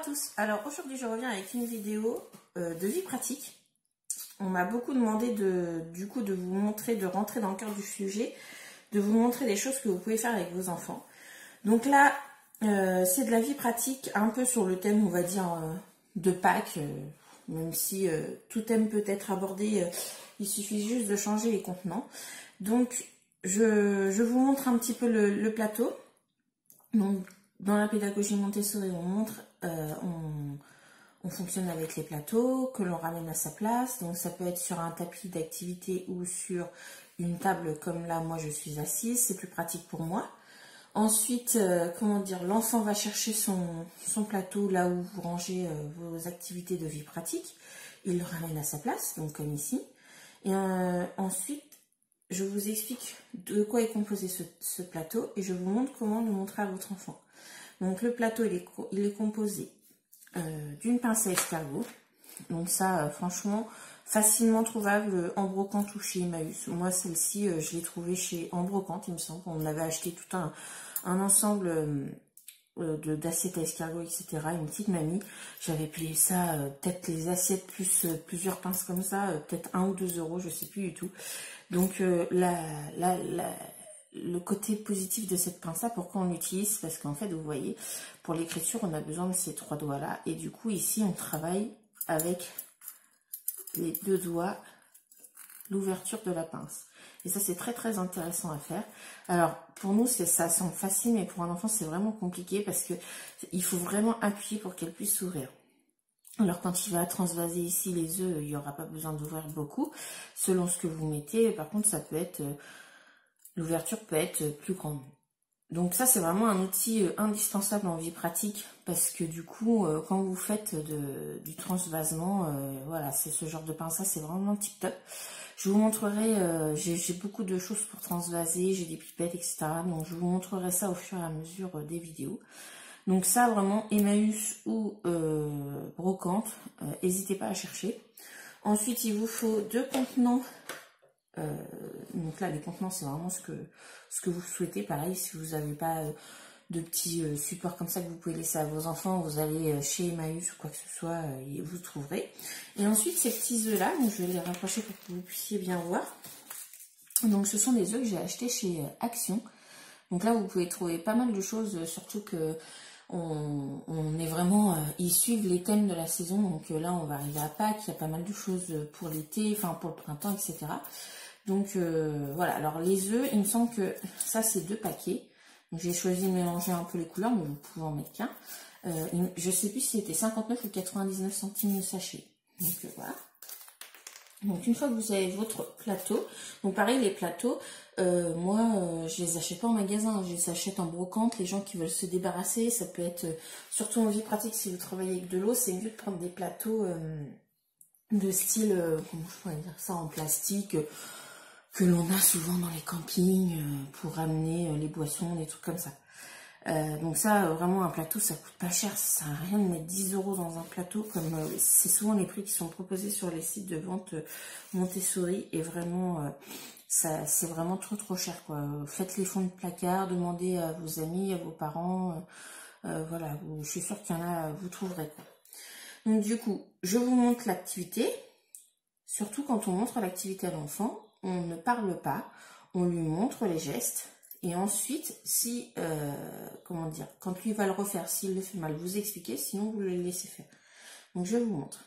à tous. Alors aujourd'hui je reviens avec une vidéo de vie pratique. On m'a beaucoup demandé de vous montrer, de rentrer dans le cœur du sujet, de vous montrer des choses que vous pouvez faire avec vos enfants. Donc là c'est de la vie pratique un peu sur le thème, on va dire, de Pâques, même si tout thème peut être abordé, il suffit juste de changer les contenants. Donc je vous montre un petit peu le plateau. Donc dans la pédagogie Montessori, on montre, on fonctionne avec les plateaux que l'on ramène à sa place. Donc ça peut être sur un tapis d'activité ou sur une table comme là, moi je suis assise, c'est plus pratique pour moi. Ensuite, comment dire, l'enfant va chercher son plateau là où vous rangez vos activités de vie pratique. Il le ramène à sa place, donc comme ici. Et ensuite, je vous explique de quoi est composé ce plateau et je vous montre comment le montrer à votre enfant. Donc le plateau, il est composé d'une pince à escargot. Donc ça, franchement, facilement trouvable en brocante ou chez Emmaüs. Moi, celle-ci, je l'ai trouvée en brocante, il me semble. On avait acheté tout un ensemble d'assiettes à escargot, etc. Une petite mamie. J'avais payé ça, peut-être les assiettes plus plusieurs pinces comme ça, peut-être 1 ou 2 euros, je sais plus du tout. Donc le côté positif de cette pince-là, pourquoi on l'utilise? Parce qu'en fait, vous voyez, pour l'écriture, on a besoin de ces 3 doigts-là. Et du coup, ici, on travaille avec les 2 doigts, l'ouverture de la pince. Et ça, c'est très, très intéressant à faire. Alors, pour nous, ça semble facile, mais pour un enfant, c'est vraiment compliqué parce que il faut vraiment appuyer pour qu'elle puisse s'ouvrir. Alors quand il va transvaser ici les œufs, il n'y aura pas besoin d'ouvrir beaucoup, selon ce que vous mettez. Par contre, ça peut être, l'ouverture peut être plus grande. Donc ça, c'est vraiment un outil indispensable en vie pratique, parce que du coup, quand vous faites du transvasement, voilà, c'est ce genre de pince-là, c'est vraiment tip top. Je vous montrerai, j'ai beaucoup de choses pour transvaser, j'ai des pipettes, etc. Donc je vous montrerai ça au fur et à mesure des vidéos. Donc ça, vraiment, Emmaüs ou brocante, n'hésitez pas à chercher. Ensuite, il vous faut 2 contenants. Donc là, les contenants, c'est vraiment ce que vous souhaitez. Pareil, si vous n'avez pas de petits supports comme ça que vous pouvez laisser à vos enfants, vous allez chez Emmaüs ou quoi que ce soit, vous trouverez. Et ensuite, ces petits œufs-là, je vais les rapprocher pour que vous puissiez bien voir. Donc ce sont des œufs que j'ai achetés chez Action. Donc là, vous pouvez trouver pas mal de choses, surtout que on est vraiment, ils suivent les thèmes de la saison. Donc là, on va arriver à Pâques, il y a pas mal de choses pour l'été, enfin pour le printemps, etc. Donc voilà, alors les œufs, il me semble que ça, c'est 2 paquets. Donc j'ai choisi de mélanger un peu les couleurs, mais vous pouvez en mettre qu'un. Je sais plus si c'était 59 ou 99 centimes le sachet. Donc voilà. Donc une fois que vous avez votre plateau, donc pareil, les plateaux, moi je les achète pas en magasin, je les achète en brocante. Les gens qui veulent se débarrasser, ça peut être surtout en vie pratique, si vous travaillez avec de l'eau, c'est mieux de prendre des plateaux de style, comment je pourrais dire ça, en plastique, que l'on a souvent dans les campings pour ramener les boissons, des trucs comme ça. Donc ça, vraiment, un plateau, ça coûte pas cher, ça sert à rien de mettre 10 euros dans un plateau, comme c'est souvent les prix qui sont proposés sur les sites de vente Montessori, et vraiment, c'est vraiment trop cher, quoi. Faites les fonds de placard, demandez à vos amis, à vos parents, voilà, je suis sûre qu'il y en a, vous trouverez, quoi. Donc du coup, je vous montre l'activité. Surtout quand on montre l'activité à l'enfant, on ne parle pas, on lui montre les gestes. Et ensuite, si, comment dire, quand lui va le refaire, s'il le fait mal, vous expliquez, sinon vous le laissez faire. Donc je vous montre.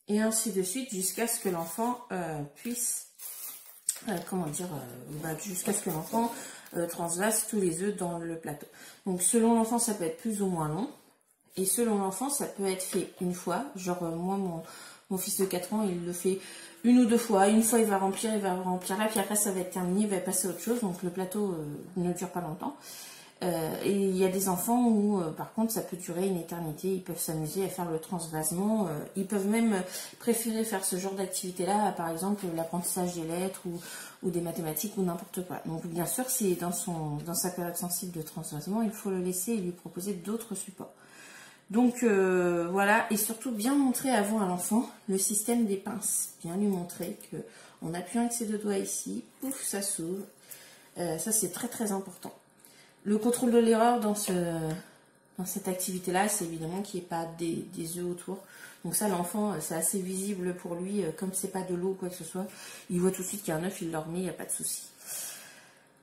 Et ainsi de suite jusqu'à ce que l'enfant puisse, comment dire, jusqu'à ce que l'enfant transvase tous les œufs dans le plateau. Donc selon l'enfant, ça peut être plus ou moins long. Et selon l'enfant, ça peut être fait une fois. Genre moi, mon fils de 4 ans, il le fait 1 ou 2 fois. Une fois, il va remplir là. Puis après, ça va être terminé, il va passer à autre chose. Donc le plateau ne dure pas longtemps. Et il y a des enfants où, par contre, ça peut durer une éternité. Ils peuvent s'amuser à faire le transvasement. Ils peuvent même préférer faire ce genre d'activité-là, par exemple l'apprentissage des lettres ou des mathématiques ou n'importe quoi. Donc, bien sûr, si dans sa période sensible de transvasement, il faut le laisser et lui proposer d'autres supports. Donc, voilà. Et surtout, bien montrer avant à l'enfant le système des pinces. Bien lui montrer qu'en appuyant avec ses deux doigts ici, pouf, ça s'ouvre. Ça, c'est très, très important. Le contrôle de l'erreur dans cette activité-là, c'est évidemment qu'il n'y ait pas des œufs autour. Donc ça, l'enfant, c'est assez visible pour lui, comme c'est pas de l'eau ou quoi que ce soit. Il voit tout de suite qu'il y a un œuf, il le remet, il n'y a pas de souci.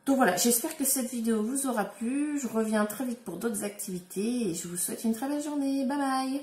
Donc voilà, j'espère que cette vidéo vous aura plu. Je reviens très vite pour d'autres activités et je vous souhaite une très belle journée. Bye bye!